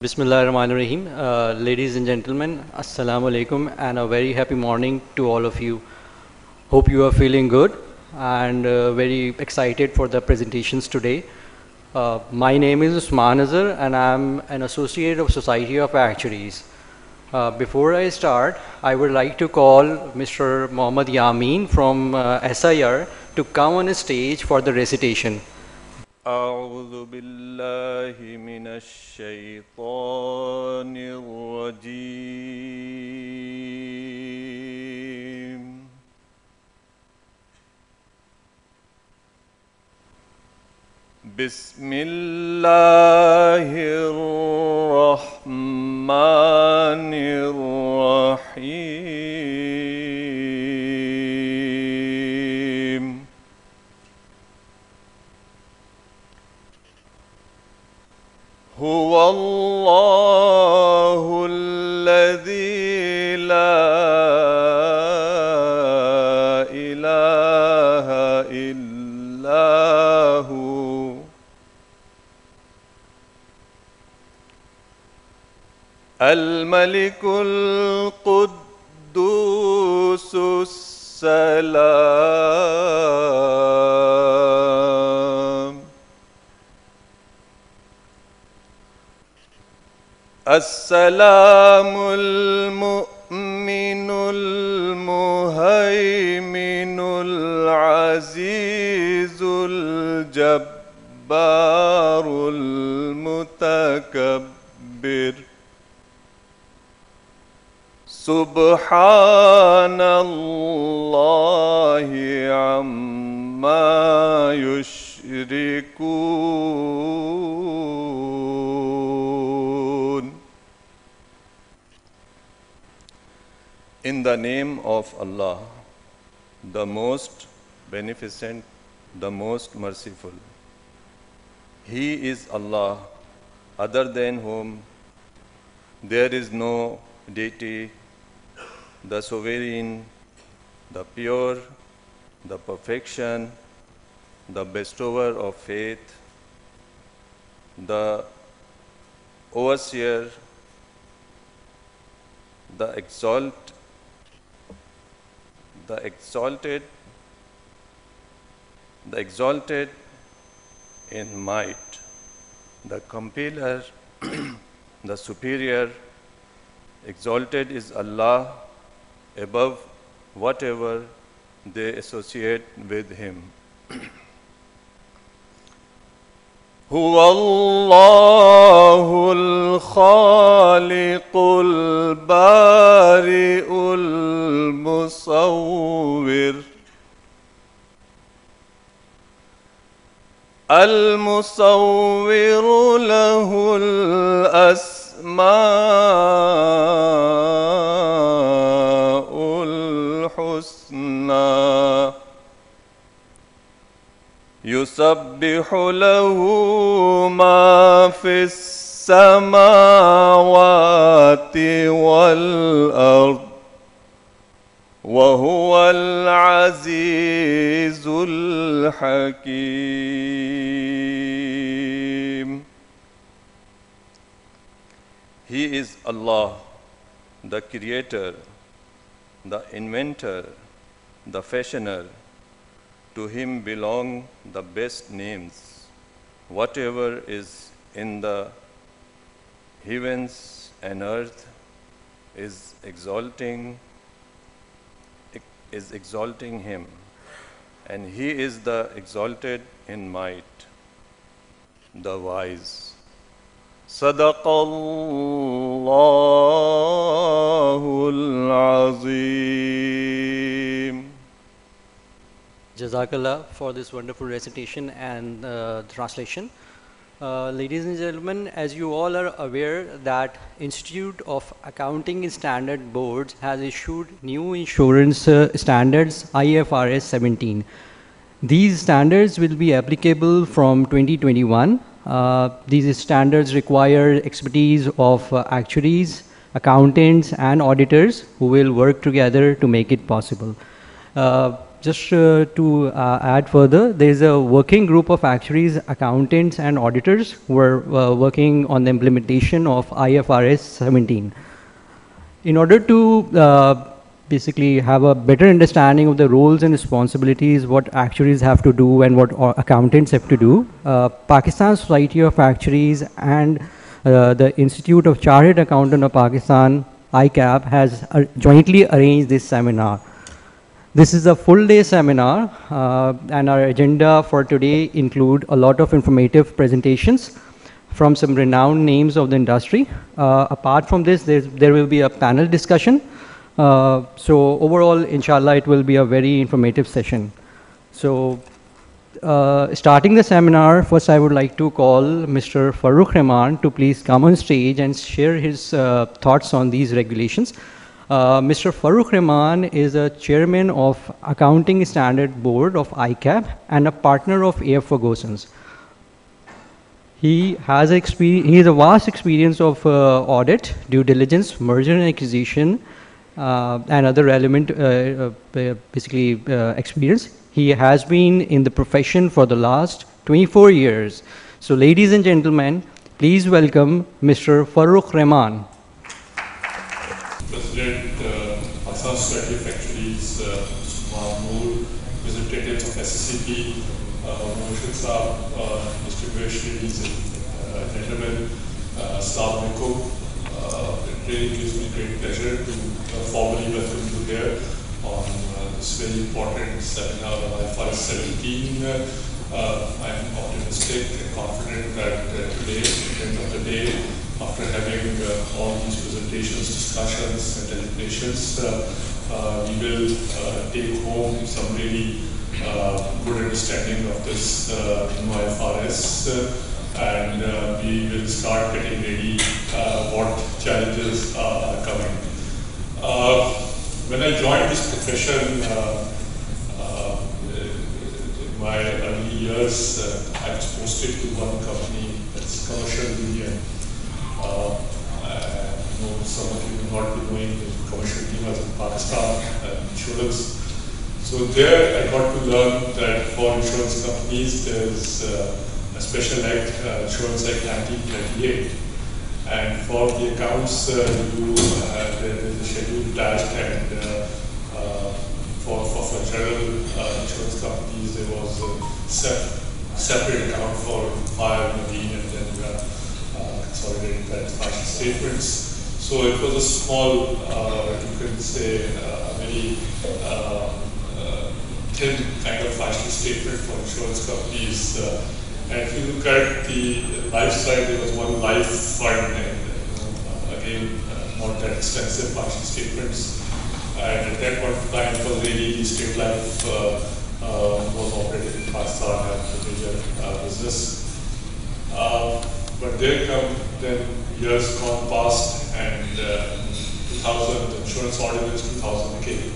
Bismillahirrahmanirrahim. Ladies and gentlemen, Assalamu alaikum and a very happy morning to all of you. Hope you are feeling good and very excited for the presentations today. My name is Usman Azhar and I'm an associate of Society of Actuaries. Before I start, I would like to call Mr. Mohammad Yamin from SIR to come on stage for the recitation. أعوذ بالله من الشيطان الرجيم بسم الله الرحمن الرحيم هو الله الذي لا إله إلا هو الملك القدوس السلام السلام المؤمن المهيمن العزيز الجبار المتكبر سبحان الله عما يشركون. In the name of Allah, the most beneficent, the most merciful. He is Allah, other than whom there is no deity, the sovereign, the pure, the perfection, the bestower of faith, the overseer, the exalted in might, the compiler, the superior. Exalted is Allah above whatever they associate with Him. هو الله الخالق البارئ المصور المصور له الأسماء الحسنى يسبح له ما في السماوات والأرض وهو العزيز الحكيم. He is Allah, the creator, the inventor, the fashioner. To Him belong the best names. Whatever is in the heavens and earth is exalting Him, and He is the exalted in might, the wise. Sadaqallahul Azim. Jazakallah for this wonderful recitation and translation. Ladies and gentlemen, as you all are aware that Institute of Accounting Standard Boards has issued new insurance standards IFRS 17. These standards will be applicable from 2021. These standards require expertise of actuaries, accountants and auditors who will work together to make it possible. just to add further, there is a working group of actuaries, accountants, and auditors who are working on the implementation of IFRS 17. In order to basically have a better understanding of the roles and responsibilities, what actuaries have to do and what accountants have to do, Pakistan Society of Actuaries and the Institute of Chartered Accountant of Pakistan, ICAP, has jointly arranged this seminar. This is a full-day seminar, and our agenda for today include a lot of informative presentations from some renowned names of the industry. Apart from this, there will be a panel discussion. So overall, inshallah, it will be a very informative session. So starting the seminar, first I would like to call Mr. Farooq Rahman to please come on stage and share his thoughts on these regulations. Mr. Farooq Rahman is a chairman of Accounting Standard Board of ICAP and a partner of A.F. Ferguson's. He has a vast experience of audit, due diligence, merger and acquisition, and other relevant experience. He has been in the profession for the last 24 years. So ladies and gentlemen, please welcome Mr. Farooq Rahman. President, Pakistan Society of Actuaries, Mr. Mahmood, representatives of SCCP, Moshid Saab, distinguished ladies and gentlemen, Assalamu alaikum. It really gives me great pleasure to formally welcome you here on this very important seminar on IFRS 17. I'm optimistic and confident that today, at the end of the day, after having all these presentations, discussions, and deliberations, we will take home some really good understanding of this new IFRS, and we will start getting ready what challenges are coming. When I joined this profession in my early years, I was posted to one company, that's Commercial Union. I know some of you may not be knowing the Commercial Union was in Pakistan, insurance. So there I got to learn that for insurance companies there is a special act, Insurance Act 1938. And for the accounts, there is a schedule attached, and for general insurance companies, there was a separate account for fire, marine, and then consolidated financial statements. So it was a small, you can say, very thin kind of financial statement for insurance companies. And if you look at the life side, there was one life fund, and again, not that extensive financial statements. And at that point of time, it was really the state life was operated in Pakistan as a major business. But there come then years gone past, and 2000, the insurance ordinance 2000 came.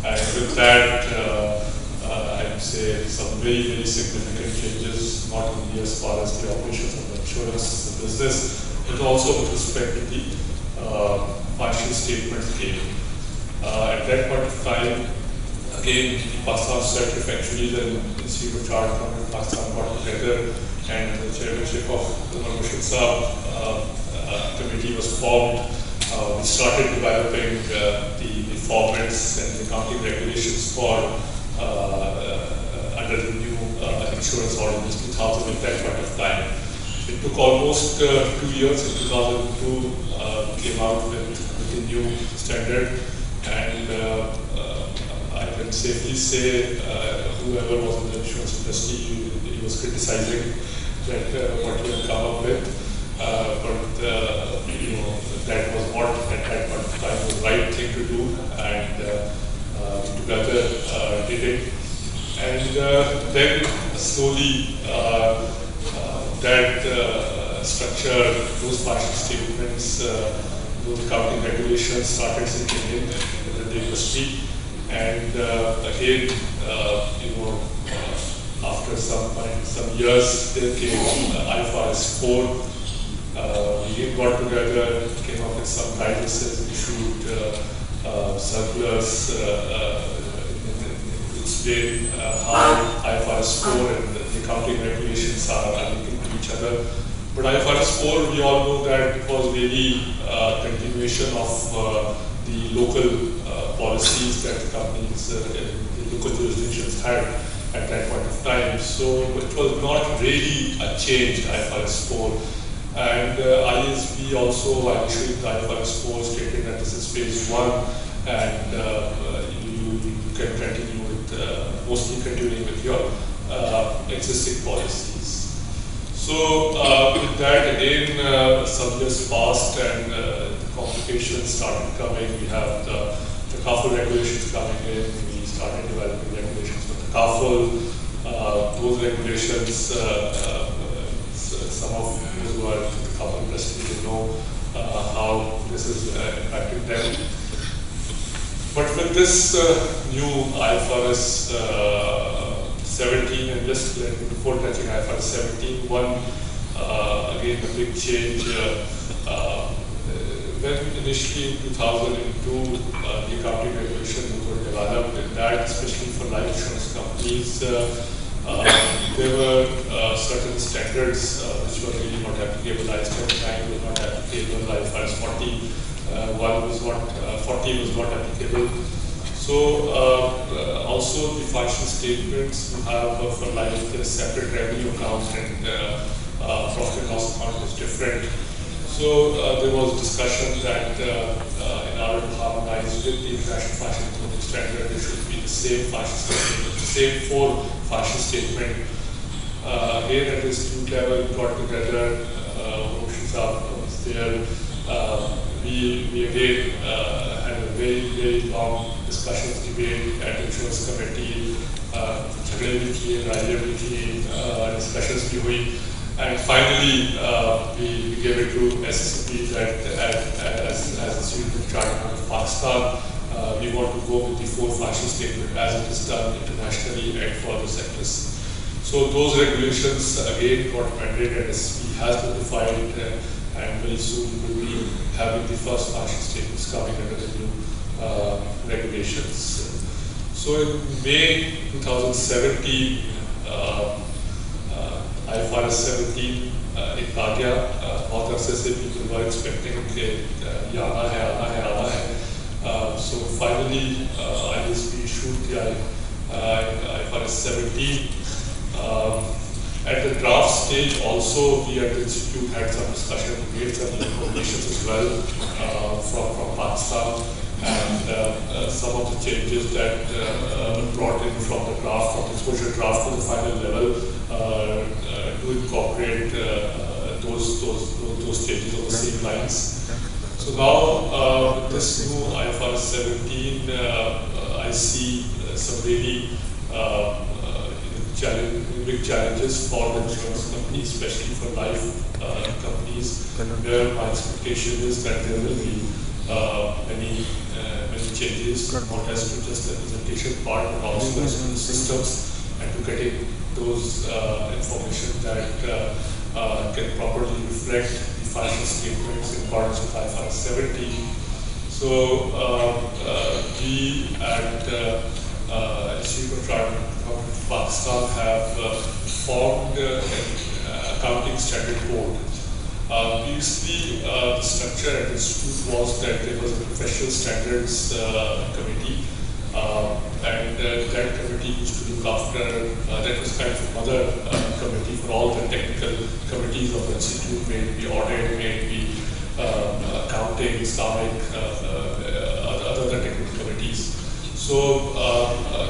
And with that, I would say some very, very significant changes, not only as far as the operations of the insurance business, but also with respect to the financial statements came. At that point of time, again, the Pakistan Society of Actuaries and the Institute of Chartered Accountants of Pakistan got together, and the chairmanship of the Moshid Saab committee was formed. We started developing the formats and the accounting regulations for under the new insurance ordinance 2000 at that point of time. It took almost 2 years. In 2002, came out with the new standard, and I can safely say whoever was in the insurance industry, he was criticizing that what we have come up with, but you know, that was what at that point of time was the right thing to do, and we together did it. And then slowly that structure, those financial statements, those accounting regulations started sinking in the industry. And again, you know, after some years, there came IFRS 4. We got together, came up with some guidances, issued circulars, explain how IFRS 4 and the accounting regulations are linked to each other. But IFRS 4, we all know that it was really a continuation of the local policies that the companies, the local jurisdictions had at that point of time. So it was not really a change, IFRS 4. And ISB also, issuing the IFRS 4, stated that this is phase 1, and you can continue with, mostly continuing with your existing policies. So with that, again, some years passed and the complications started coming. We have the CAFL regulations coming in. We started developing regulations for the CAFL. Those regulations, some of those who are in the CAFL industry know how this has impacted them. But with this new IFRS 17, and just before touching IFRS 17, one, again, a big change. When initially in 2002, the accounting regulations were developed, and that, especially for life insurance companies, there were certain standards which were really not applicable. ICAP 9 was not applicable, IFRS 40, 40 was not applicable. So also the financial statements you have for life, there is separate revenue account and profit and loss account is different. So there was discussion that in order to harmonize with the international financial reporting standard, there should be the same financial statement, the same four financial statement. Here at the institute level, we got together, Oshisa was there. We again had a very long discussions, debate at the insurance committee, discussions भी हुई, and finally we gave it to SSP that as a student in charge of Pakistan, we want to go with the four financial statement as it is done internationally and for other sectors. So those regulations again got mandated, and SSP has notified, and very soon we will be having the first financial statements coming under the new regulations. So in May 2017, IFRS 17 एक आ गया, बहुत अरसे से people were expecting कि ये आना है. So finally ISB issued the IFRS 17. At the draft stage also, we at the institute had some discussion, we made some information as well from Pakistan, and some of the changes that brought in from the draft, from the exposure draft to the final level, to incorporate those changes on the same lines. So now with this new IFRS 17, I see some really big challenges for the insurance companies, especially for life companies, where my expectation is that there will be many changes, not as to just the presentation part, but also as to the systems and to getting those information that can properly reflect the financial statements in accordance with IFRS 17. So we at Institute of Pakistan have formed an accounting standard board. Previously, the structure at the institute was that there was a professional standards committee, and that committee used to look after, that was kind of a mother committee for all the technical committees of the institute, may it be audit, may it be accounting, Islamic, other technical committees. So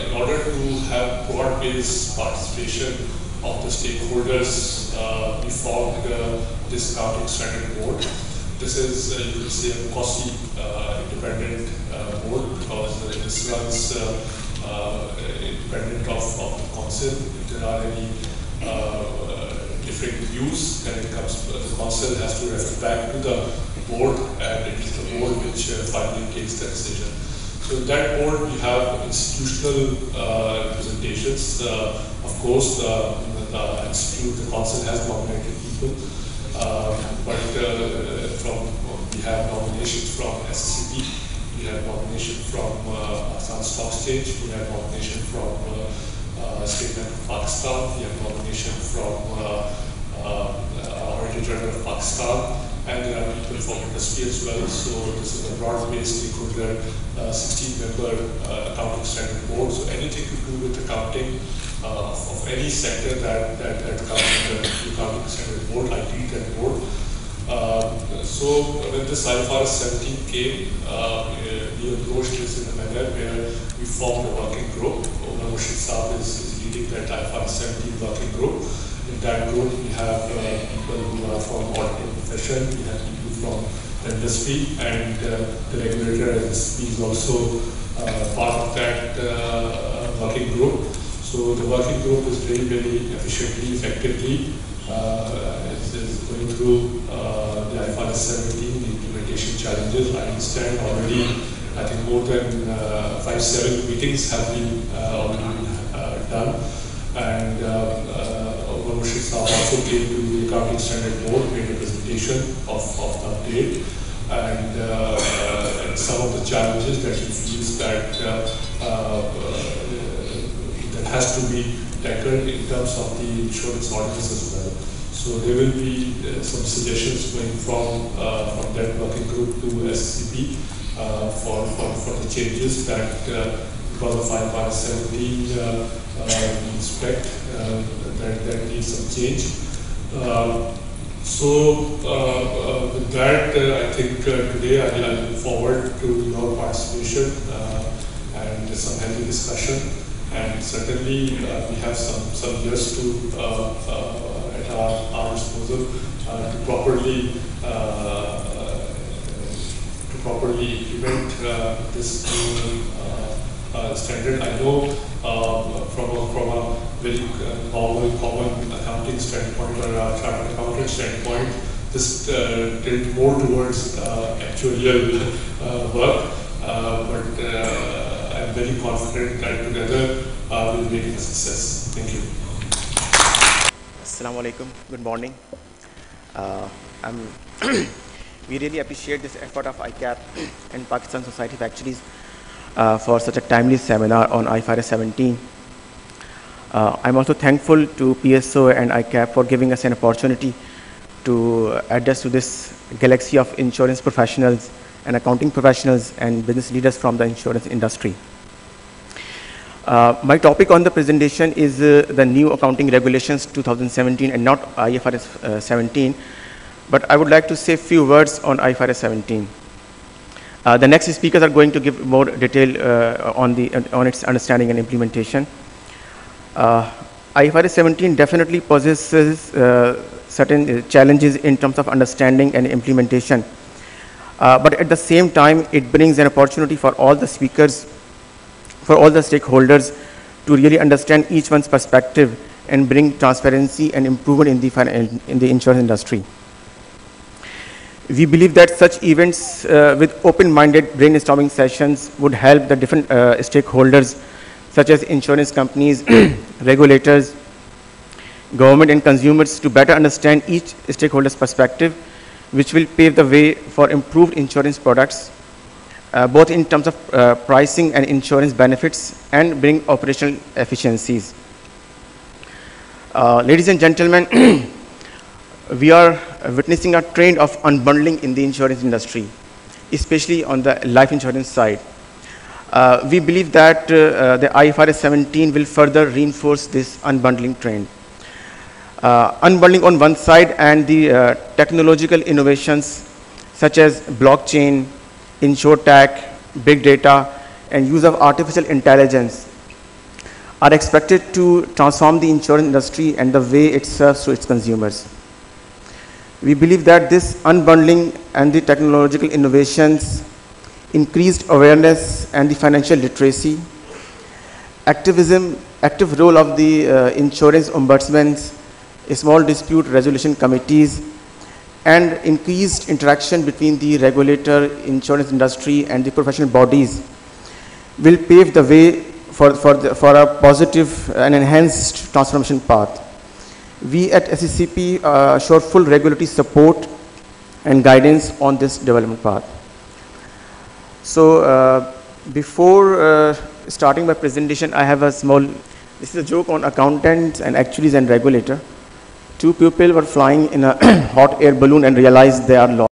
in order to have broad-based participation of the stakeholders, we formed this accounting standard board. This is, you could say, a costly independent board, because this runs independent of the council. If there are any different views, then it comes, the council has to refer back to the board, and it is the board which finally takes the decision. So in that board, we have institutional representations. Of course, the institute, the council has nominated people, but we have nominations from SCP, we have nomination from Pakistan Stock Exchange. We have nomination from State Bank of Pakistan. We have nomination from Auditor General of Pakistan, and there are people from industry as well. So this is a broad-based stakeholder, 16-member accounting standard board. So anything to do with accounting of any sector that comes under the accounting standard board, I lead that board. So when this IFRS 17 came, we approached this in a manner where we formed a working group. Omar Murshid Saab is leading that IFRS 17 working group. In that group, we have people who are from auditing profession, we have people from the industry, and the regulator is also part of that working group. So the working group is very efficiently, effectively is going through the IFRS 17, the implementation challenges. I understand already, I think more than 5-7 meetings have been already done. And Murshid Saab also came to the accounting standard board, made a presentation of the update, and some of the challenges that he feels that that has to be tackled in terms of the insurance audits as well. So there will be some suggestions going from that working group to SCP for the changes that because of IFRS 17 we expect that needs some change. With that, I think today I look forward to your participation and some healthy discussion. And certainly we have some years at our disposal to properly implement this new standard. I know from a very common accounting standpoint or a chartered accountant standpoint, this tilt more towards actuarial work, but I'm very confident that together we'll make it a success. Thank you. Assalamu alaikum. Good morning. We really appreciate this effort of ICAP and Pakistan Society of Actuaries for such a timely seminar on IFRS 17. I'm also thankful to PSO and ICAP for giving us an opportunity to address to this galaxy of insurance professionals and accounting professionals and business leaders from the insurance industry. My topic on the presentation is the new accounting regulations 2017 and not IFRS 17, but I would like to say a few words on IFRS 17. The next speakers are going to give more detail on its understanding and implementation. IFRS 17 definitely possesses certain challenges in terms of understanding and implementation, but at the same time it brings an opportunity for all the speakers, for all the stakeholders to really understand each one's perspective and bring transparency and improvement in the insurance industry. We believe that such events with open-minded brainstorming sessions would help the different stakeholders such as insurance companies, regulators, government and consumers to better understand each stakeholder's perspective, which will pave the way for improved insurance products, both in terms of pricing and insurance benefits, and bring operational efficiencies. Ladies and gentlemen, we are witnessing a trend of unbundling in the insurance industry, especially on the life insurance side. We believe that the IFRS 17 will further reinforce this unbundling trend. Unbundling on one side and the technological innovations such as blockchain, insurtech, big data, and use of artificial intelligence are expected to transform the insurance industry and the way it serves to its consumers. We believe that this unbundling and the technological innovations, increased awareness and the financial literacy, active role of the insurance ombudsmen, small dispute resolution committees, and increased interaction between the regulator, insurance industry, and the professional bodies will pave the way for a positive and enhanced transformation path. We at SCCP assure full regulatory support and guidance on this development path. So before starting my presentation, I have a small, this is a joke on accountants and actuaries and regulator. Two people were flying in a hot air balloon and realized they are lost.